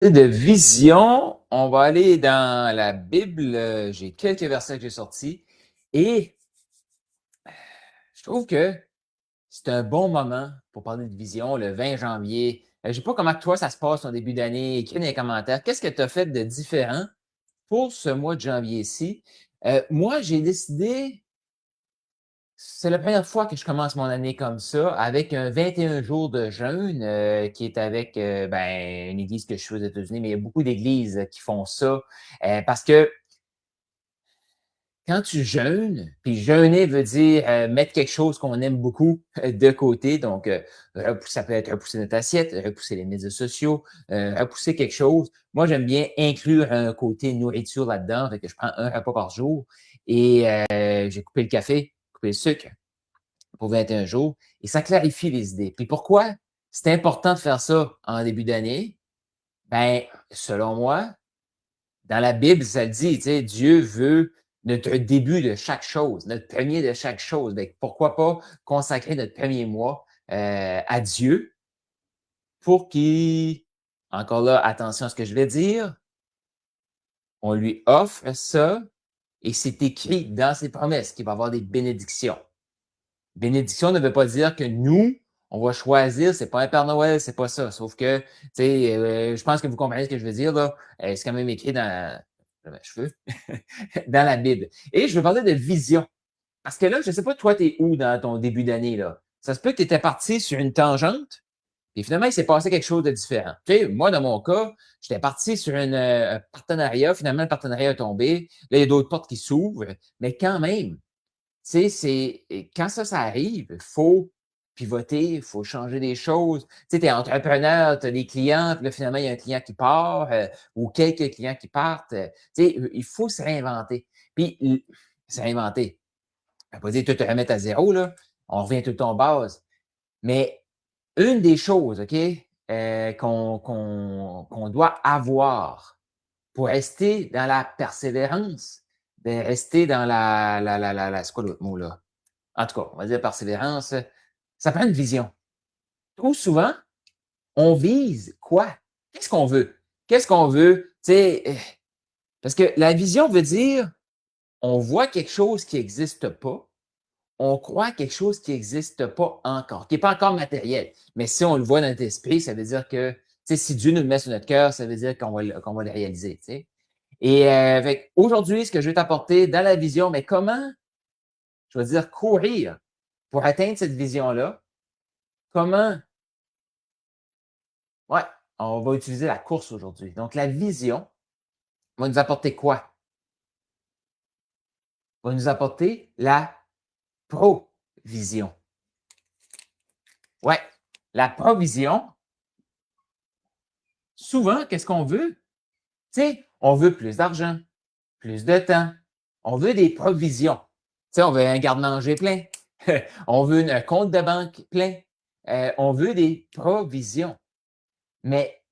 De vision, on va aller dans la Bible. J'ai quelques versets que j'ai sortis et je trouve que c'est un bon moment pour parler de vision, le 20 janvier. Je ne sais pas comment toi ça se passe en début d'année. Écris dans les commentaires. Qu'est-ce que tu as fait de différent pour ce mois de janvier-ci? Moi, j'ai décidé, c'est la première fois que je commence mon année comme ça, avec un 21 jours de jeûne qui est avec une église que je suis aux États-Unis, mais il y a beaucoup d'églises qui font ça parce que quand tu jeûnes, puis jeûner veut dire mettre quelque chose qu'on aime beaucoup de côté. Donc, ça peut être repousser notre assiette, repousser les médias sociaux, repousser quelque chose. Moi, j'aime bien inclure un côté nourriture là-dedans, fait que je prends un repas par jour et j'ai coupé le café, coupé le sucre pour 21 jours et ça clarifie les idées. Puis pourquoi c'est important de faire ça en début d'année? Ben, selon moi, dans la Bible, ça le dit, tu sais, Dieu veut notre début de chaque chose, notre premier de chaque chose. Donc, pourquoi pas consacrer notre premier mois à Dieu pour qu'il, encore là, attention à ce que je vais dire, on lui offre ça et c'est écrit dans ses promesses qu'il va avoir des bénédictions. Bénédiction ne veut pas dire que nous, on va choisir, c'est pas un Père Noël, c'est pas ça. Sauf que, tu sais, je pense que vous comprenez ce que je veux dire, là. C'est quand même écrit dans mes cheveux, dans la Bible. Et je veux parler de vision. Parce que là, je sais pas, toi, tu es où dans ton début d'année, là? Ça se peut que tu étais parti sur une tangente, et finalement, il s'est passé quelque chose de différent. Tu sais, moi, dans mon cas, j'étais parti sur un partenariat. Finalement, le partenariat a tombé. Là, il y a d'autres portes qui s'ouvrent. Mais quand même, sais, c'est quand ça arrive, il faut pivoter, il faut changer des choses. Tu sais, tu es entrepreneur, tu as des clients, puis là, finalement, il y a un client qui part ou quelques clients qui partent. Tu sais, il faut se réinventer. Puis, se réinventer. Ça ne veut pas dire tout te remettre à zéro, là. On revient tout le temps aux bases. Mais une des choses, OK, qu'on doit avoir pour rester dans la persévérance, de rester dans c'est quoi l'autre mot là? En tout cas, on va dire persévérance, ça prend une vision. Trop souvent, on vise quoi? Qu'est-ce qu'on veut? Qu'est-ce qu'on veut? Tu sais, parce que la vision veut dire, on voit quelque chose qui n'existe pas, on croit quelque chose qui n'existe pas encore, qui n'est pas encore matériel. Mais si on le voit dans notre esprit, ça veut dire que, tu sais, si Dieu nous le met sur notre cœur, ça veut dire qu'on va le réaliser, tu sais. Et aujourd'hui, ce que je vais t'apporter dans la vision, mais comment, je vais dire, courir pour atteindre cette vision-là? Comment Ouais, on va utiliser la course aujourd'hui. Donc, la vision va nous apporter quoi? Va nous apporter la provision. Ouais, la provision, souvent, qu'est-ce qu'on veut? Tu sais, on veut plus d'argent, plus de temps. On veut des provisions. Tu sais, on veut un garde-manger plein. On veut un compte de banque plein. On veut des provisions. Mais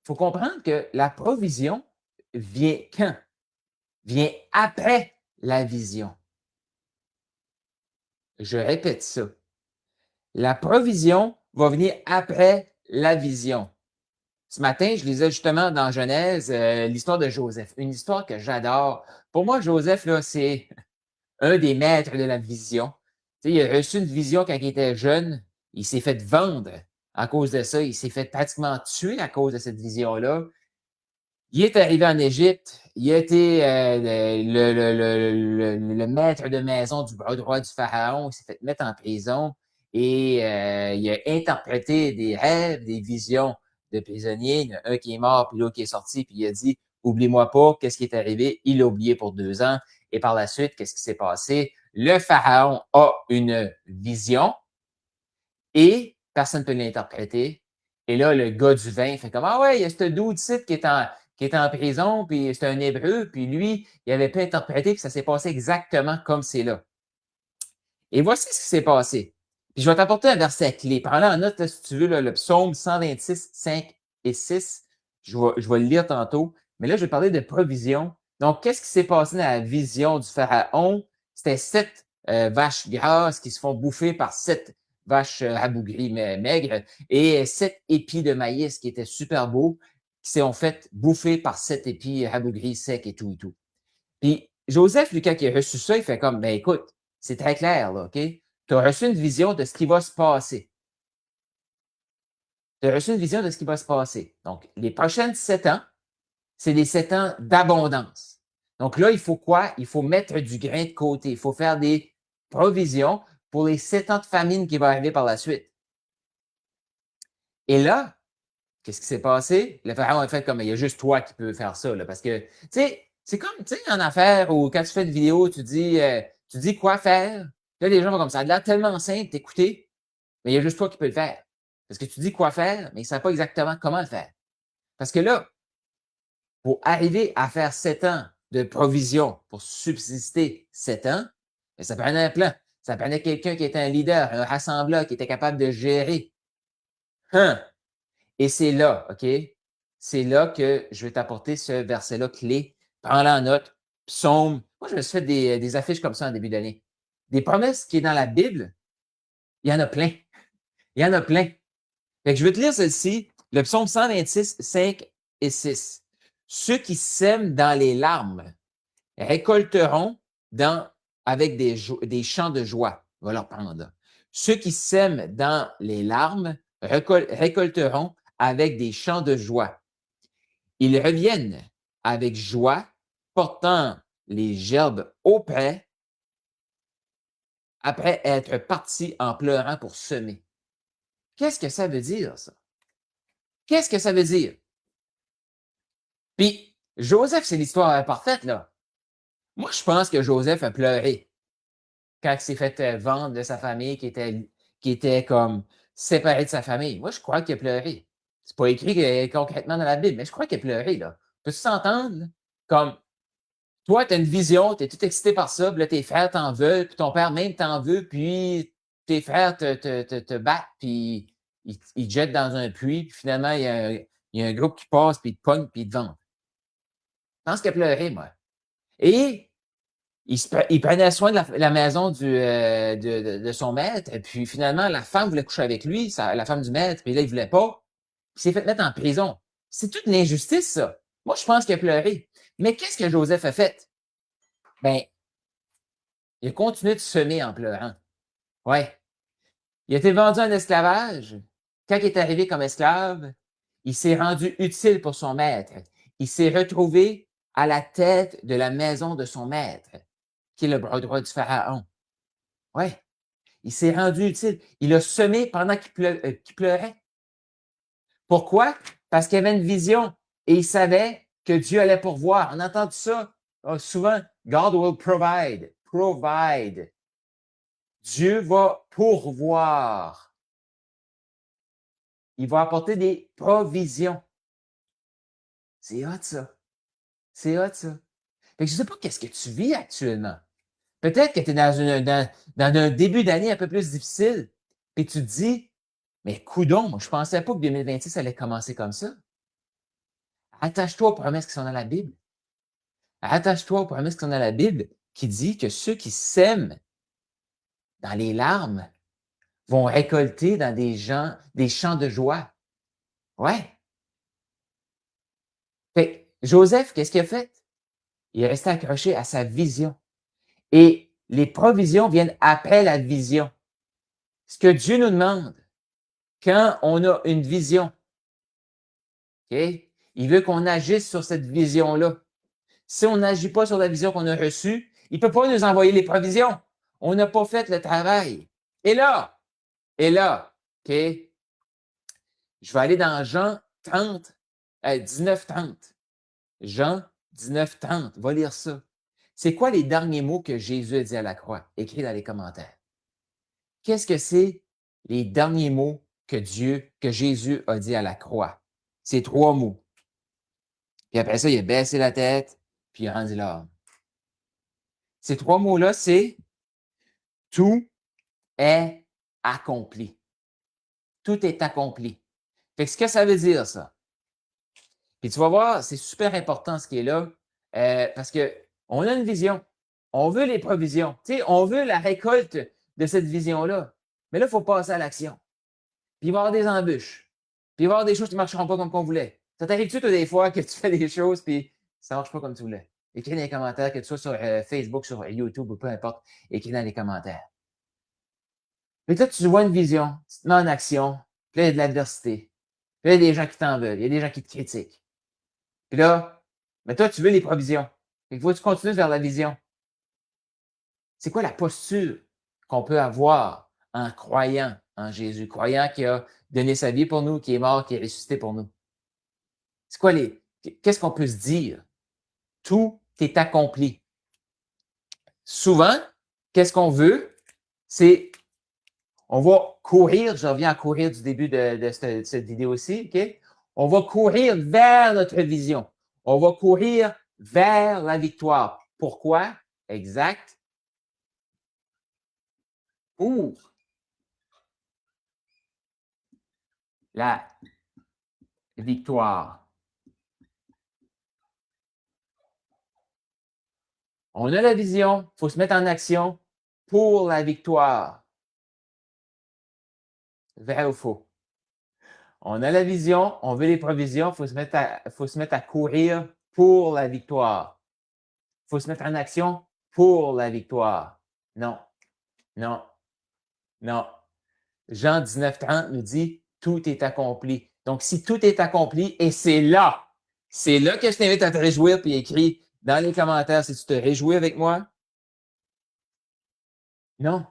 il faut comprendre que la provision vient quand? Vient après la vision. Je répète ça. La provision va venir après la vision. Ce matin, je lisais justement dans Genèse l'histoire de Joseph, une histoire que j'adore. Pour moi, Joseph, là, c'est un des maîtres de la vision. Tu sais, il a reçu une vision quand il était jeune. Il s'est fait vendre à cause de ça. Il s'est fait pratiquement tuer à cause de cette vision-là. Il est arrivé en Égypte. Il a été le maître de maison du bras droit du pharaon. Il s'est fait mettre en prison et il a interprété des rêves, des visions de prisonniers. Il y en a un qui est mort, puis l'autre qui est sorti, puis il a dit oublie-moi pas, qu'est-ce qui est arrivé? Il l'a oublié pour 2 ans. Et par la suite, qu'est-ce qui s'est passé? Le pharaon a une vision et personne ne peut l'interpréter. Et là, le gars du vin fait comme ah ouais, il y a ce dude ici qui est en prison, puis c'est un Hébreu, puis lui, il avait pas interprété, puis ça s'est passé exactement comme c'est là. Et voici ce qui s'est passé. Puis je vais t'apporter un verset clé. Prends-le en note, là, si tu veux, là, le psaume 126, 5 et 6. Je vais le lire tantôt. Mais là, je vais parler de provision. Donc, qu'est-ce qui s'est passé dans la vision du pharaon? C'était 7 vaches grasses qui se font bouffer par 7 vaches rabougries, maigres, et 7 épis de maïs qui étaient super beaux. qui s'est en fait bouffé par 7 épis rabougris secs et tout et tout. Puis Joseph, lui, quand il a reçu ça, il fait comme, ben écoute, c'est très clair, là, OK? Tu as reçu une vision de ce qui va se passer. Tu as reçu une vision de ce qui va se passer. Donc, les prochaines 7 ans, c'est des 7 ans d'abondance. Donc là, il faut quoi? Il faut mettre du grain de côté. Il faut faire des provisions pour les 7 ans de famine qui vont arriver par la suite. Et là, qu'est-ce qui s'est passé? Le pharaon a fait comme, il y a juste toi qui peux faire ça, là, parce que, tu sais, c'est comme, tu sais, en affaires où quand tu fais une vidéo, tu dis quoi faire. Là, les gens vont comme ça. Ça a l'air tellement simple d'écouter, mais il y a juste toi qui peux le faire. Parce que tu dis quoi faire, mais ils ne savent pas exactement comment le faire. Parce que là, pour arriver à faire 7 ans de provision pour subsister 7 ans, ben, ça prenait un plan. Ça prenait quelqu'un qui était un leader, un rassembleur, qui était capable de gérer. Hein? Et c'est là, OK? C'est là que je vais t'apporter ce verset-là clé. Prends-le en note. Psaume. Moi, je me suis fait des affiches comme ça en début d'année. Des promesses qui est dans la Bible, il y en a plein. Il y en a plein. Fait que je vais te lire celle-ci, le psaume 126, 5 et 6. Ceux qui sèment dans les larmes récolteront avec des chants de joie. On va leur prendre là. Ceux qui sèment dans les larmes récolteront avec des chants de joie. Ils reviennent avec joie, portant les gerbes auprès, après être partis en pleurant pour semer. Qu'est-ce que ça veut dire, ça? Qu'est-ce que ça veut dire? Puis, Joseph, c'est l'histoire parfaite, là. Moi, je pense que Joseph a pleuré quand il s'est fait vendre de sa famille, qui était comme séparé de sa famille. Moi, je crois qu'il a pleuré. C'est pas écrit concrètement dans la Bible, mais je crois qu'il a pleuré, là. Peux-tu s'entendre, là? Comme, toi, tu as une vision, tu es tout excité par ça, puis là, tes frères t'en veulent, puis ton père même t'en veut, puis tes frères te battent, puis ils te jettent dans un puits, puis finalement, il y a un groupe qui passe, puis il te pogne, puis il te vend. Je pense qu'il a pleuré, moi. Et il prenait soin de la maison de son maître, et puis finalement, la femme voulait coucher avec lui, la femme du maître, puis là, il voulait pas. Puis il s'est fait mettre en prison. C'est toute une injustice, ça. Moi, je pense qu'il a pleuré. Mais qu'est-ce que Joseph a fait? Ben, il a continué de semer en pleurant. Ouais. Il a été vendu en esclavage. Quand il est arrivé comme esclave, il s'est rendu utile pour son maître. Il s'est retrouvé à la tête de la maison de son maître, qui est le bras droit du pharaon. Ouais. Il s'est rendu utile. Il a semé pendant qu'il pleurait. Pourquoi? Parce qu'il avait une vision et il savait que Dieu allait pourvoir. On a entendu ça souvent. God will provide. Provide. Dieu va pourvoir. Il va apporter des provisions. C'est hot, ça. C'est hot, ça. Fait que je ne sais pas qu'est-ce que tu vis actuellement. Peut-être que tu es dans un début d'année un peu plus difficile, puis tu te dis, mais coudonc, moi, je ne pensais pas que 2026 allait commencer comme ça. Attache-toi aux promesses qui sont dans la Bible. Attache-toi aux promesses qui sont dans la Bible, qui dit que ceux qui sèment dans les larmes vont récolter dans des champs de joie. Ouais. Fait que Joseph, qu'est-ce qu'il a fait? Il est resté accroché à sa vision. Et les provisions viennent après la vision. Ce que Dieu nous demande, quand on a une vision, OK? Il veut qu'on agisse sur cette vision-là. Si on n'agit pas sur la vision qu'on a reçue, il ne peut pas nous envoyer les provisions. On n'a pas fait le travail. Et là, OK? Je vais aller dans Jean 30, 19, 30. Jean 19, 30. Va lire ça. C'est quoi les derniers mots que Jésus a dit à la croix? Écris dans les commentaires. Qu'est-ce que c'est les derniers mots que Jésus a dit à la croix? C'est 3 mots. Puis après ça, il a baissé la tête, puis il a rendu l'âme. Ces 3 mots-là, c'est tout est accompli. Tout est accompli. Fait que ce que ça veut dire, ça. Puis tu vas voir, c'est super important ce qui est là, parce qu'on a une vision. On veut les provisions. Tu sais, on veut la récolte de cette vision-là. Mais là, il faut passer à l'action. Puis il va y avoir des embûches. Puis il va y avoir des choses qui ne marcheront pas comme qu'on voulait. Ça t'arrive-tu, toi, des fois, que tu fais des choses puis ça marche pas comme tu voulais? Écris dans les commentaires, que tu sois sur Facebook, sur YouTube ou peu importe, écris dans les commentaires. Mais là, tu vois une vision, tu te mets en action, puis là, il y a de l'adversité. Puis là, il y a des gens qui t'en veulent, il y a des gens qui te critiquent. Puis là, mais toi, tu veux les provisions. Il faut que tu continues vers la vision. C'est quoi la posture qu'on peut avoir en croyant en Jésus, croyant qu'il a donné sa vie pour nous, qu'il est mort, qu'il est ressuscité pour nous? C'est quoi qu'est-ce qu'on peut se dire? Tout est accompli. Souvent, qu'est-ce qu'on veut? C'est, on va courir, je reviens à courir du début de cette vidéo-ci, OK? On va courir vers notre vision. On va courir vers la victoire. Pourquoi? Exact. Pour la victoire. On a la vision, il faut se mettre en action pour la victoire. Vrai ou faux? On a la vision, on veut les provisions, il faut se mettre à courir pour la victoire. Il faut se mettre en action pour la victoire. Non, non, non. Jean 19:30 nous dit tout est accompli. Donc, si tout est accompli, et c'est là que je t'invite à te réjouir, puis écris dans les commentaires si tu te réjouis avec moi. Non.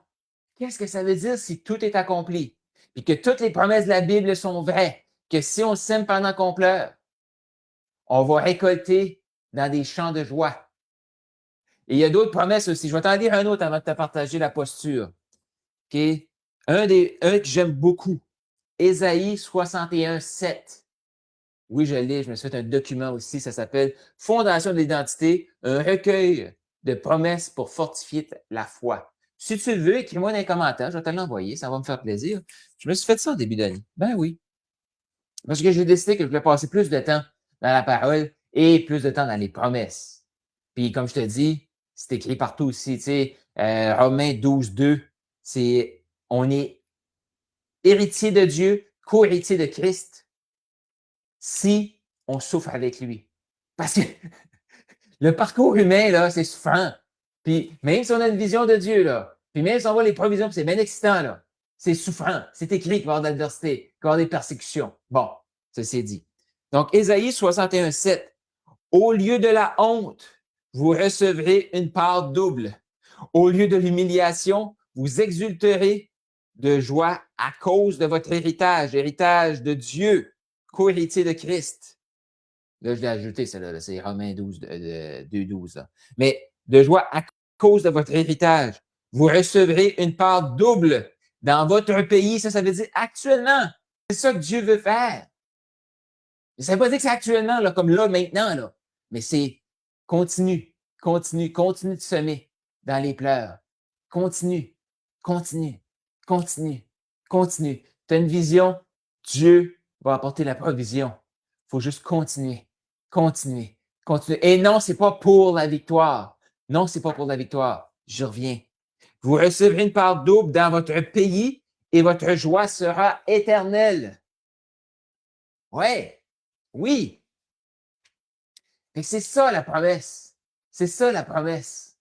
Qu'est-ce que ça veut dire si tout est accompli? Puis que toutes les promesses de la Bible sont vraies, que si on sème pendant qu'on pleure, on va récolter dans des champs de joie. Et il y a d'autres promesses aussi. Je vais t'en dire un autre avant de te partager la posture. OK? Un que j'aime beaucoup. Ésaïe 61:7. Oui, je l'ai. Je me suis fait un document aussi. Ça s'appelle Fondation de l'identité, un recueil de promesses pour fortifier la foi. Si tu le veux, écris-moi dans les commentaires. Je vais te l'envoyer. Ça va me faire plaisir. Je me suis fait ça au début d'année. Ben oui. Parce que j'ai décidé que je voulais passer plus de temps dans la parole et plus de temps dans les promesses. Puis, comme je te dis, c'est écrit partout aussi. Tu sais, Romains 12:2, c'est on est héritier de Dieu, co-héritier de Christ, si on souffre avec lui. Parce que le parcours humain, là, c'est souffrant. Puis même si on a une vision de Dieu, là, puis même si on voit les provisions, puis c'est bien excitant, là, c'est souffrant. C'est écrit qu'il va y avoir de l'adversité, qu'il va y avoir des persécutions. Bon, ceci est dit. Donc, Ésaïe 61:7. Au lieu de la honte, vous recevrez une part double. Au lieu de l'humiliation, vous exulterez de joie à cause de votre héritage, héritage de Dieu, co-héritier de Christ. Là, je l'ai ajouté, celle-là, c'est Romains 2:12. Mais de joie à cause de votre héritage, vous recevrez une part double dans votre pays. Ça veut dire actuellement. C'est ça que Dieu veut faire. Ça ne veut pas dire que c'est actuellement, là, comme là, maintenant, là. Mais c'est continue, continue, continue de semer dans les pleurs. Continue, continue, continue, continue. Tu as une vision, Dieu va apporter la provision. Il faut juste continuer, continuer, continuer. Et non, c'est pas pour la victoire. Non, c'est pas pour la victoire. Je reviens. Vous recevrez une part double dans votre pays et votre joie sera éternelle. Ouais, oui. Et c'est ça la promesse. C'est ça la promesse.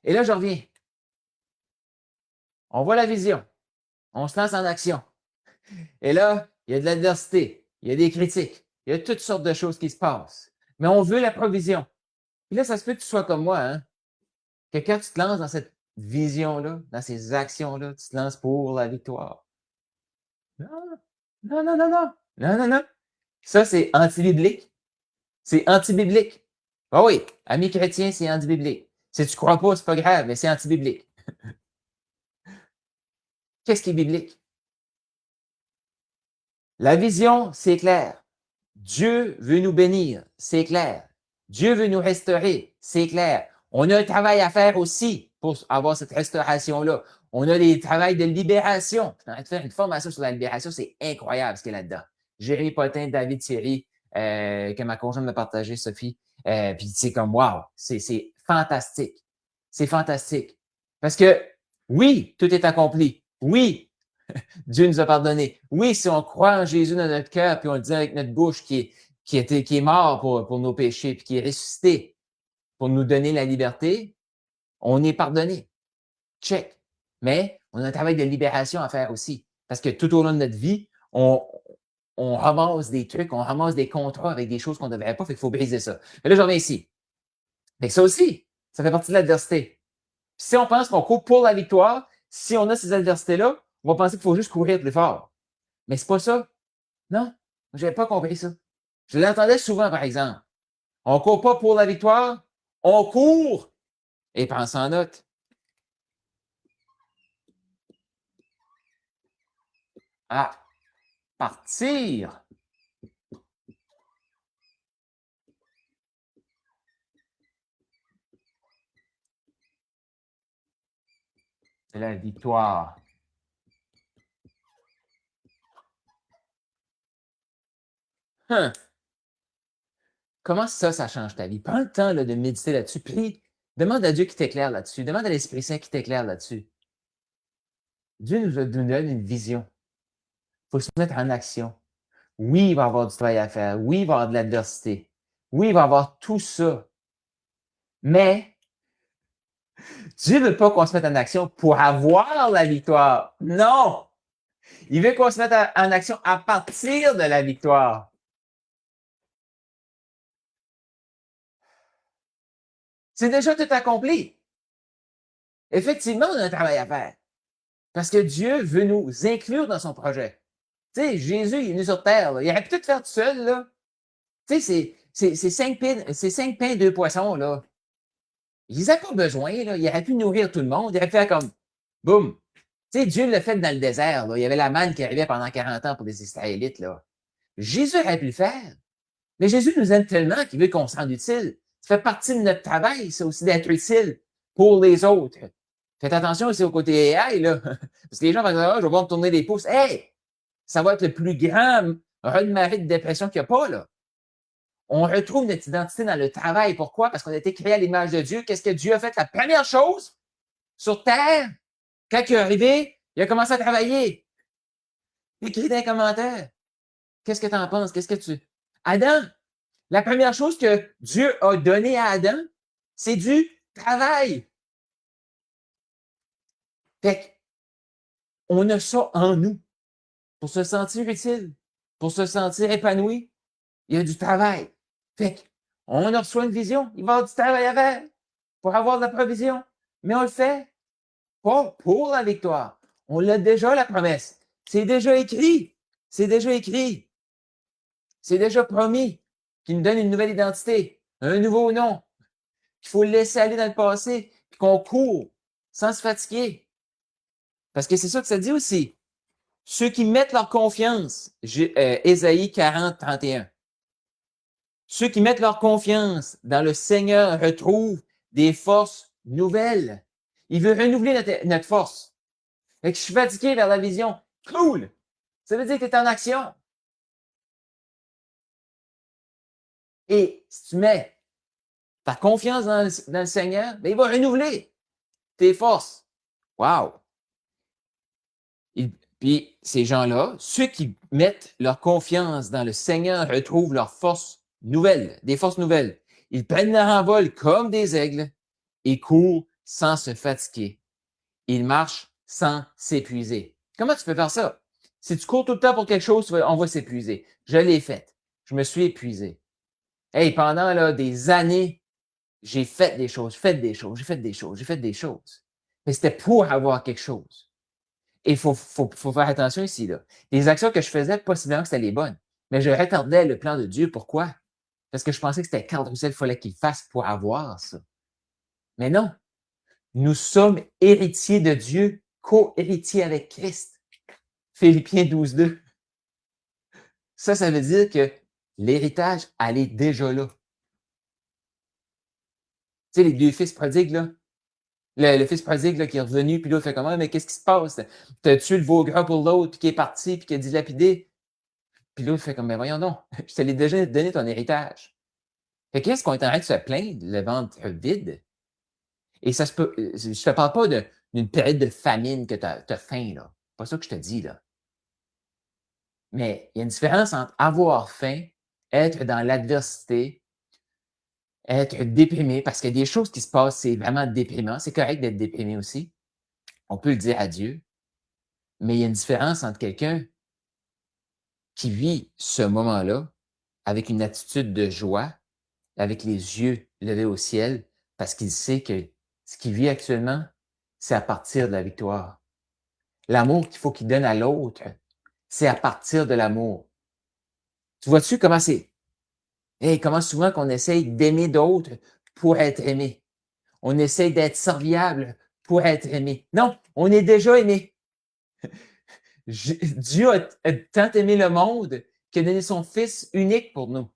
Et là, je reviens. On voit la vision. On se lance en action. Et là, il y a de l'adversité. Il y a des critiques. Il y a toutes sortes de choses qui se passent. Mais on veut la provision. Et là, ça se peut que tu sois comme moi, hein? Que quand tu te lances dans cette vision-là, dans ces actions-là, tu te lances pour la victoire. Non, non, non, non, non. Non, non, non. Ça, c'est anti-biblique. C'est anti-biblique. Ah oui, amis chrétiens, c'est anti-biblique. Si tu crois pas, c'est pas grave, mais c'est anti-biblique. Qu'est-ce qui est biblique? La vision, c'est clair. Dieu veut nous bénir, c'est clair. Dieu veut nous restaurer, c'est clair. On a un travail à faire aussi pour avoir cette restauration-là. On a des travails de libération. Je suis en train de faire une formation sur la libération, c'est incroyable ce qu'il y a là-dedans. Jérémy Potin, David Thierry, que ma conjointe m'a partagé, Sophie. Puis c'est comme, wow, c'est fantastique. C'est fantastique. Parce que, oui, tout est accompli. Oui, Dieu nous a pardonné. Oui, si on croit en Jésus dans notre cœur, puis on le dit avec notre bouche qui est mort pour nos péchés, puis qui est ressuscité pour nous donner la liberté, on est pardonné. Check. Mais on a un travail de libération à faire aussi. Parce que tout au long de notre vie, on ramasse des trucs, on ramasse des contrats avec des choses qu'on ne devrait pas, fait qu'il faut briser ça. Mais là, je reviens ici. Mais ça aussi, ça fait partie de l'adversité. Si on pense qu'on court pour la victoire, si on a ces adversités-là, on va penser qu'il faut juste courir plus fort. Mais c'est pas ça. Non, je n'avais pas compris ça. Je l'entendais souvent, par exemple. On court pas pour la victoire, on court et pense en note. À partir de la victoire. Hein. Comment ça change ta vie? Prends le temps là, de méditer là-dessus. Prie. Demande à Dieu qui t'éclaire là-dessus. Demande à l'Esprit Saint qui t'éclaire là-dessus. Dieu nous donne une vision. Il faut se mettre en action. Oui, il va y avoir du travail à faire. Oui, il va y avoir de l'adversité. Oui, il va y avoir tout ça. Mais Dieu ne veut pas qu'on se mette en action pour avoir la victoire. Non! Il veut qu'on se mette en action à partir de la victoire. C'est déjà tout accompli. Effectivement, on a un travail à faire. Parce que Dieu veut nous inclure dans son projet. Tu sais, Jésus, il est venu sur terre. Là. Il aurait pu tout faire tout seul. Là. Tu sais, c'est 5 pains, 2 poissons. Là. Ils n'avaient pas besoin. Là. Il aurait pu nourrir tout le monde. Il aurait pu faire comme, boum. Tu sais, Dieu l'a fait dans le désert. Là. Il y avait la manne qui arrivait pendant 40 ans pour les Israélites. Là. Jésus aurait pu le faire. Mais Jésus nous aime tellement qu'il veut qu'on se rende utile. Ça fait partie de notre travail, c'est aussi d'être utile pour les autres. Faites attention aussi au côté AI, là. Parce que les gens vont dire, ah, je vais voir me tourner les pouces. Hey! Ça va être le plus grand raz-de-marée de dépression qu'il n'y a pas, là. On retrouve notre identité dans le travail. Pourquoi? Parce qu'on a été créé à l'image de Dieu. Qu'est-ce que Dieu a fait? La première chose sur Terre, quand il est arrivé, il a commencé à travailler. Écris dans les commentaires. Qu'est-ce que tu en penses? Qu'est-ce que tu... Adam, la première chose que Dieu a donnée à Adam, c'est du travail. Fait qu'on a ça en nous. Pour se sentir utile, pour se sentir épanoui, il y a du travail. Fait qu'on reçoit une vision, il va y avoir du travail à faire pour avoir de la provision. Mais on le fait pas pour la victoire. On l'a déjà, la promesse. C'est déjà écrit. C'est déjà écrit. C'est déjà promis qu'il nous donne une nouvelle identité, un nouveau nom, qu'il faut le laisser aller dans le passé, puis qu'on court sans se fatiguer. Parce que c'est ça que ça dit aussi. Ceux qui mettent leur confiance, Ésaïe 40, 31. Ceux qui mettent leur confiance dans le Seigneur retrouvent des forces nouvelles. Il veut renouveler notre force. Fait que je suis fatigué vers la vision. Cool! Ça veut dire que tu es en action. Et si tu mets ta confiance dans le Seigneur, ben, il va renouveler tes forces. Wow! Puis ces gens-là, ceux qui mettent leur confiance dans le Seigneur retrouvent leurs forces nouvelles, des forces nouvelles. Ils prennent leur envol comme des aigles et courent sans se fatiguer. Ils marchent sans s'épuiser. Comment tu peux faire ça? Si tu cours tout le temps pour quelque chose, on va s'épuiser. Je l'ai fait. Je me suis épuisé. Hey, pendant là, des années, j'ai fait des choses, fait des choses, j'ai fait des choses, j'ai fait des choses. Mais c'était pour avoir quelque chose. Et il faut faire attention ici. Là. Les actions que je faisais, possiblement que c'était les bonnes. Mais je retardais le plan de Dieu. Pourquoi? Parce que je pensais que c'était Carl Roussel qu'il fallait qu'il fasse pour avoir ça. Mais non. Nous sommes héritiers de Dieu, co-héritiers avec Christ. Philippiens 12, 2. Ça veut dire que l'héritage, elle est déjà là. Tu sais, les deux fils prodigues, là. Le fils prodigue là, qui est revenu, puis l'autre fait comment? Mais qu'est-ce qui se passe? T'as tué le veau gras pour l'autre, puis qui est parti, puis qui a dilapidé. Puis l'autre fait comme, mais voyons donc, je te l'ai déjà donné ton héritage. Fait qu'est-ce qu'on est en train de se plaindre, le ventre vide? Et ça se peut, je te parle pas d'une période de famine que t'as faim, là. pas ça que je te dis, là. Mais il y a une différence entre avoir faim, être dans l'adversité, être déprimé, parce qu'il y a des choses qui se passent, c'est vraiment déprimant. C'est correct d'être déprimé aussi. On peut le dire à Dieu. Mais il y a une différence entre quelqu'un qui vit ce moment-là avec une attitude de joie, avec les yeux levés au ciel, parce qu'il sait que ce qu'il vit actuellement, c'est à partir de la victoire. L'amour qu'il faut qu'il donne à l'autre, c'est à partir de l'amour. Tu vois-tu comment c'est? Hey, comment souvent qu'on essaye d'aimer d'autres pour être aimé. On essaye d'être serviable pour être aimé. Non, on est déjà aimé. Dieu a tant aimé le monde qu'il a donné son Fils unique pour nous.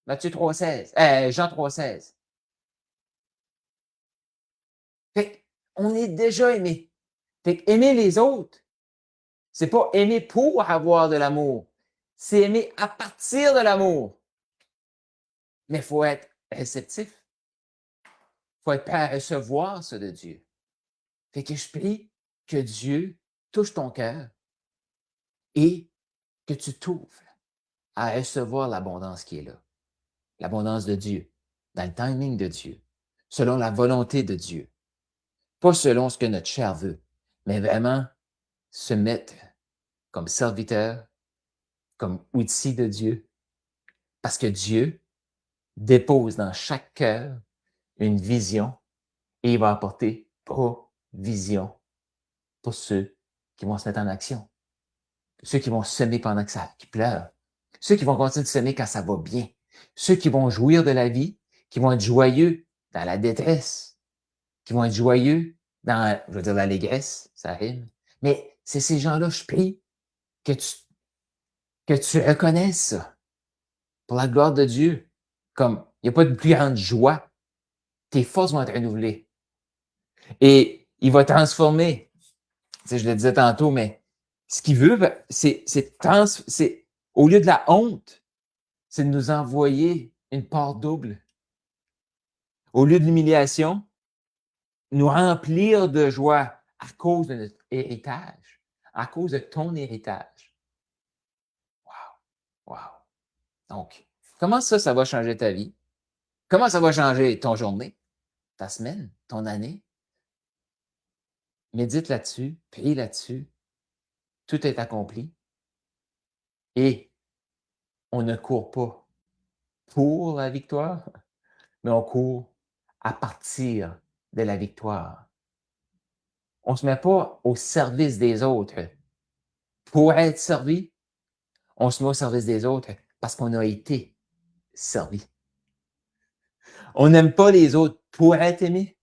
Matthieu 3,16. Jean 3,16. Fait on est déjà aimé. Fait aimer les autres, c'est pas aimer pour avoir de l'amour. C'est aimer à partir de l'amour. Mais il faut être réceptif. Il faut être prêt à recevoir ça de Dieu. Fait que je prie que Dieu touche ton cœur et que tu t'ouvres à recevoir l'abondance qui est là. L'abondance de Dieu, dans le timing de Dieu, selon la volonté de Dieu. Pas selon ce que notre chair veut, mais vraiment se mettre comme serviteur, comme outil de Dieu, parce que Dieu dépose dans chaque cœur une vision et il va apporter provision pour ceux qui vont se mettre en action, ceux qui vont semer pendant que ça qui pleure, ceux qui vont continuer de semer quand ça va bien, ceux qui vont jouir de la vie, qui vont être joyeux dans la détresse, qui vont être joyeux dans, je veux dire, l'allégresse, ça rime. Mais c'est ces gens-là, je prie, que tu reconnaisses ça pour la gloire de Dieu. Comme, il n'y a pas de plus grande joie. Tes forces vont être renouvelées. Et il va transformer. Tu sais, je le disais tantôt, mais ce qu'il veut, c'est au lieu de la honte, c'est de nous envoyer une part double. Au lieu de l'humiliation, nous remplir de joie à cause de notre héritage, à cause de ton héritage. Wow! Wow! Donc, comment ça va changer ta vie? Comment ça va changer ton journée, ta semaine, ton année? Médite là-dessus, prie là-dessus. Tout est accompli. Et on ne court pas pour la victoire, mais on court à partir de la victoire. On ne se met pas au service des autres pour être servi. On se met au service des autres parce qu'on a été servi. On n'aime pas les autres pour être aimé.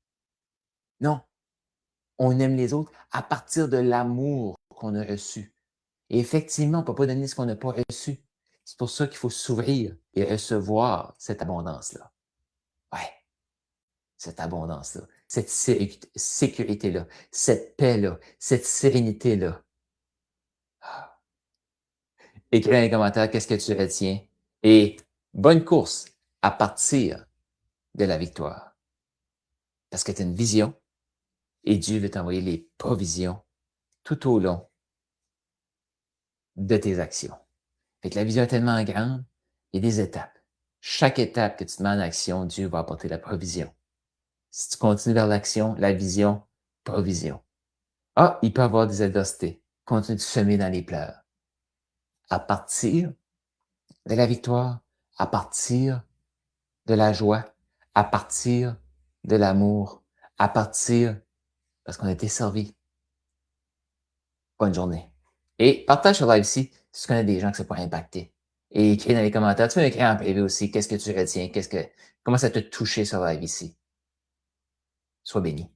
Non, on aime les autres à partir de l'amour qu'on a reçu. Et effectivement, on ne peut pas donner ce qu'on n'a pas reçu. C'est pour ça qu'il faut s'ouvrir et recevoir cette abondance-là. Ouais, cette abondance-là, cette sécurité-là, cette paix-là, cette sérénité-là. Ah. Écris dans les commentaires qu'est-ce que tu retiens. Et bonne course à partir de la victoire. Parce que tu as une vision et Dieu veut t'envoyer les provisions tout au long de tes actions. Fait que la vision est tellement grande, il y a des étapes. Chaque étape que tu te mets en action, Dieu va apporter la provision. Si tu continues vers l'action, la vision, provision. Ah, il peut y avoir des adversités. Continue de semer dans les pleurs. À partir de la victoire, à partir de la joie, à partir de l'amour, à partir parce qu'on a été servi. Bonne journée. Et partage sur live ici si tu connais des gens qui ne sont pas impactés. Et écris dans les commentaires. Tu peux m'écrire en privé aussi. Qu'est-ce que tu retiens? Comment ça t'a touché sur live ici? Sois béni.